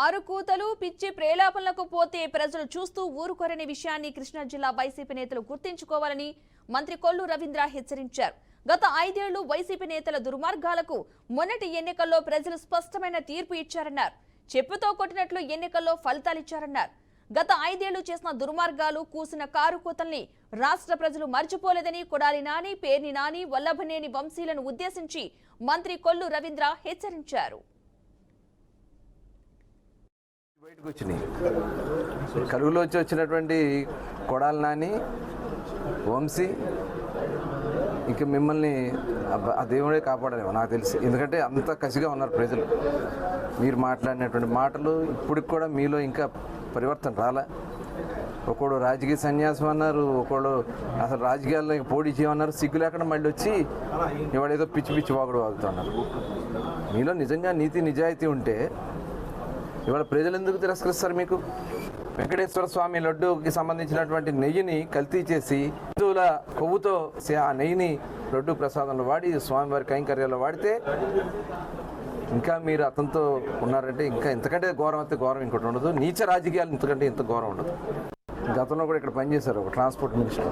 ఆరు కూతలు పిచ్చి ప్రేలాపనలకు పోతే ప్రజలు చూస్తూ ఊరుకోరనే విషయాన్ని కృష్ణా జిల్లా వైసీపీ నేతలు గుర్తించుకోవాలని మంత్రి కొల్లు రవీంద్ర హెచ్చరించారు. గత 5 ఏళ్లు వైసీపీ నేతల దుర్మార్గాలకు మొన్నటి ఎన్నికల్లో ప్రజలు స్పష్టమైన తీర్పు ఇచ్చారన్నారు. చెప్పుతో కొట్టినట్లు ఎన్నికల్లో ఫలితాలిచ్చారన్నారు. గత 5 ఏళ్లు చేసిన దుర్మార్గాలు కూసిన కారు కూతల్ని రాష్ట్ర ప్రజలు మర్చిపోలేదని కొడాలి నాని, పేర్ని నాని, వల్లభనేని వంశీలను ఉద్దేశించి మంత్రి కొల్లు రవీంద్ర హెచ్చరించారు. బయటకు వచ్చినాయి కలుగులో వచ్చినటువంటి కొడాలి నాని, వంశీ ఇంక మిమ్మల్ని ఆ దేవుడే కాపాడలేమో నాకు తెలిసి. ఎందుకంటే అంత కసిగా ఉన్నారు ప్రజలు. మీరు మాట్లాడినటువంటి మాటలు ఇప్పటికి కూడా మీలో ఇంకా పరివర్తన రాలే. ఒకడు రాజకీయ సన్యాసం అన్నారు, ఒకడు అసలు రాజకీయాల్లో పోటీ చేయమన్నారు. సిగ్గు లేకుండా మళ్ళీ వచ్చి ఇవాళ ఏదో పిచ్చి పిచ్చి వాగుడు వాగుతున్నారు. మీలో నిజంగా నీతి నిజాయితీ ఉంటే ఇవాళ ప్రజలు ఎందుకు తిరస్కరిస్తారు? మీకు వెంకటేశ్వర స్వామి లడ్డూకి సంబంధించినటువంటి నెయ్యిని కల్తీ చేసి హిందువుల కొవ్వుతో ఆ నెయ్యిని లడ్డూ ప్రసాదంలో వాడి స్వామివారి కైంకర్యాల్లో వాడితే ఇంకా మీరు అతనితో ఉన్నారంటే ఇంకా ఇంతకంటే ఘోరం అయితే ఘోరం ఇంకోటి ఉండదు. నీచ రాజకీయాలు ఇంతకంటే ఇంత ఘోరం ఉండదు. గతంలో కూడా ఇక్కడ పనిచేశారు ఒక ట్రాన్స్పోర్ట్ మినిస్టర్.